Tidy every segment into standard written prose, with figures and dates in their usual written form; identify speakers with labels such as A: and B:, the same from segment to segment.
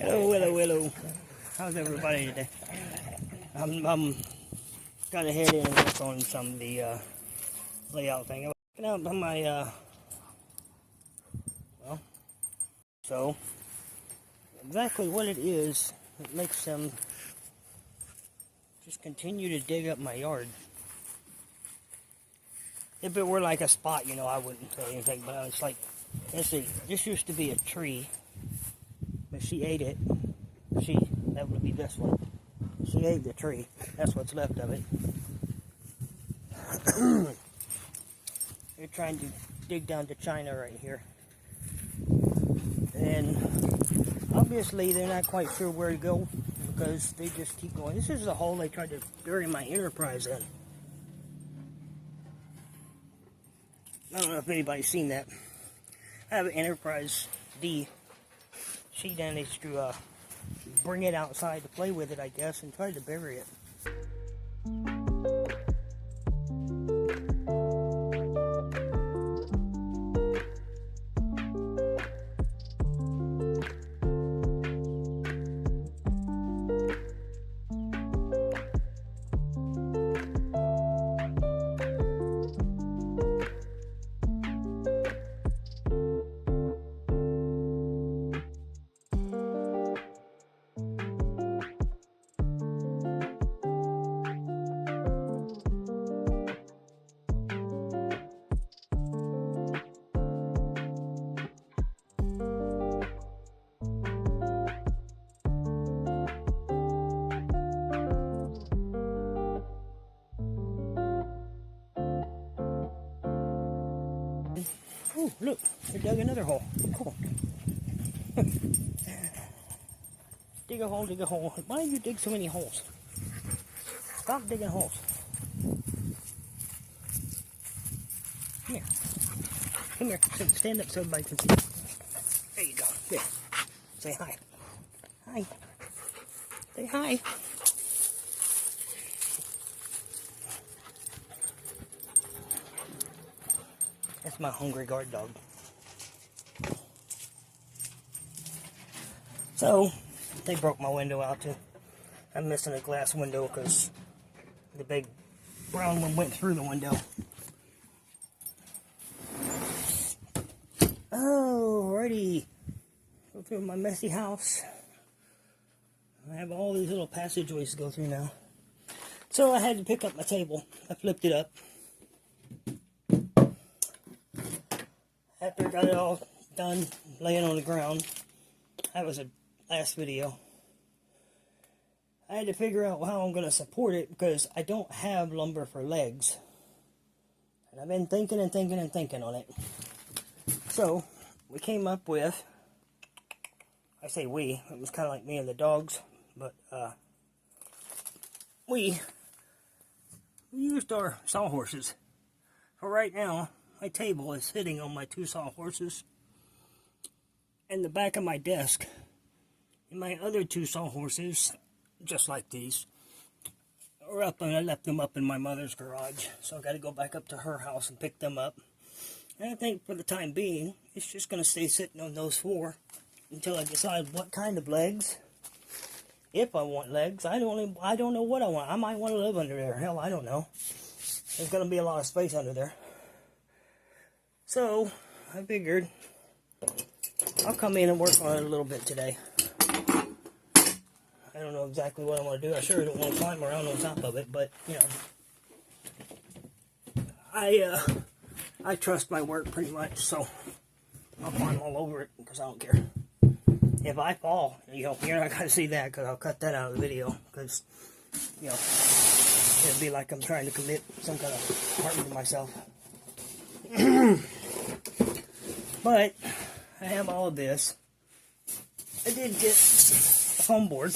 A: Hello, hello, hello. How's everybody today? I'm gonna head in and work on some of the layout thing. I'm working out on my so exactly what it is that makes them just continue to dig up my yard. If it were like a spot, you know, I wouldn't say anything, but it's like, let's see, this used to be a tree, but she ate it. That would be this one. She ate the tree. That's what's left of it. They're trying to dig down to China right here. And obviously they're not quite sure where to go because they just keep going. This is the hole they tried to bury my Enterprise in. I don't know if anybody's seen that. I have an Enterprise D. She managed to bring it outside to play with it, I guess, and tried to bury it. Oh, look, they dug another hole. Cool. Dig a hole, dig a hole. Why do you dig so many holes? Stop digging holes. Come here. Come here. Stand up so everybody can see. There you go. There. Say hi. Hi. Say hi. That's my hungry guard dog. So, they broke my window out too. I'm missing a glass window because the big brown one went through the window. Alrighty. Go through my messy house. I have all these little passageways to go through now. So I had to pick up my table. I flipped it up. After I got it all done laying on the ground, that was a last video. I had to figure out how I'm going to support it because I don't have lumber for legs. And I've been thinking and thinking and thinking on it. So, we came up with, I say we, it was kind of like me and the dogs, but we used our sawhorses. For right now, my table is sitting on my two sawhorses and the back of my desk. And my other two sawhorses, just like these, are up, and I left them up in my mother's garage. So I got to go back up to her house and pick them up. And I think for the time being, it's just going to stay sitting on those four until I decide what kind of legs. If I want legs, I don't know what I want. I might want to live under there. Hell, I don't know. There's going to be a lot of space under there. So, I figured I'll come in and work on it a little bit today. I don't know exactly what I want to do. I sure don't want to climb around on top of it, but, you know, I trust my work pretty much, so I'll climb all over it because I don't care. If I fall, you know, you're not going to see that because I'll cut that out of the video because, you know, it'd be like I'm trying to commit some kind of harm to myself. But I have all of this. I did get a foam board.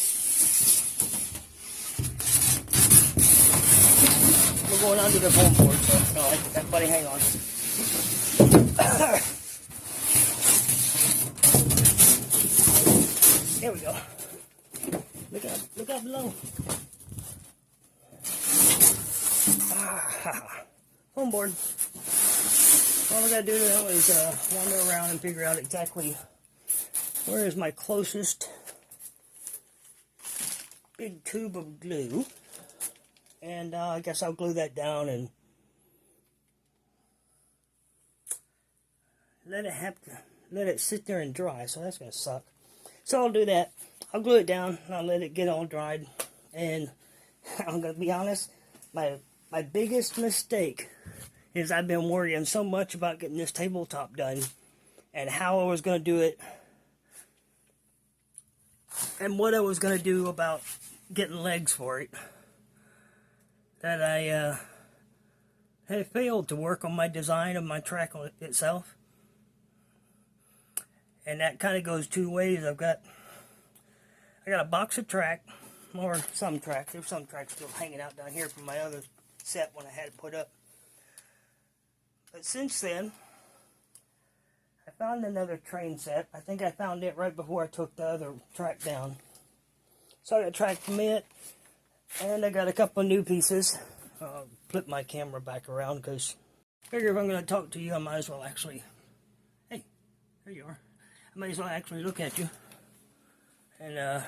A: We're going under the foam board, so no, everybody hang on. There we go. Look out below. Foam board. All I gotta do now is wander around and figure out exactly where is my closest big tube of glue, and I guess I'll glue that down and let it sit there and dry. So that's gonna suck. So I'll do that. I'll glue it down and I'll let it get all dried. And I'm gonna be honest, my biggest mistake is I've been worrying so much about getting this tabletop done and how I was gonna do it and what I was gonna do about getting legs for it, that I had failed to work on my design of my track itself. And that kind of goes two ways. I got a box of track, or some track. There's some track still hanging out down here from my other set when I had it put up. But since then, I found another train set. I think I found it right before I took the other track down. So I got track commit, and I got a couple of new pieces. I'll flip my camera back around because I figure if I'm going to talk to you, I might as well actually. Hey, there you are. I might as well actually look at you. And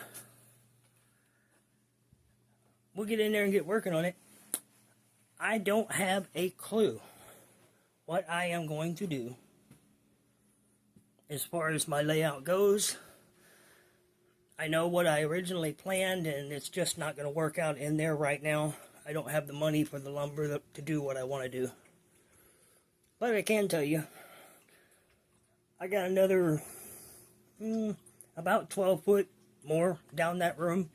A: we'll get in there and get working on it. I don't have a clue what I am going to do as far as my layout goes. I know what I originally planned, and it's just not going to work out in there right now. I don't have the money for the lumber to do what I want to do. But I can tell you, I got another about 12 foot more down that room,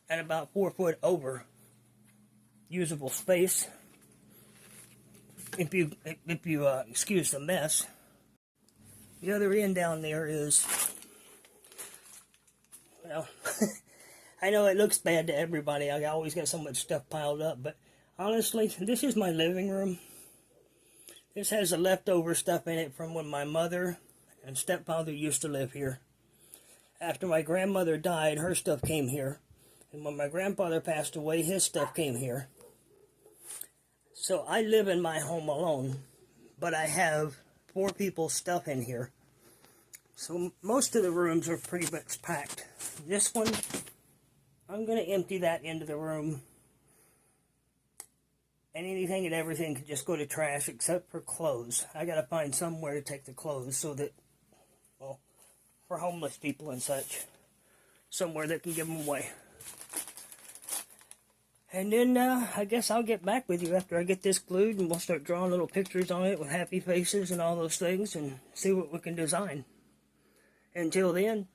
A: and about 4 foot over usable space, if you excuse the mess. The other end down there is, well, I know it looks bad to everybody. I always got so much stuff piled up, but honestly, this is my living room. This has the leftover stuff in it from when my mother and stepfather used to live here. After my grandmother died, her stuff came here. And when my grandfather passed away, his stuff came here. So I live in my home alone, but I have 4 people's stuff in here. So most of the rooms are pretty much packed. This one, I'm going to empty that into the room. And anything and everything can just go to trash except for clothes. I got to find somewhere to take the clothes so that, well, for homeless people and such, somewhere that can give them away. And then I guess I'll get back with you after I get this glued, and we'll start drawing little pictures on it with happy faces and all those things and see what we can design. Until then,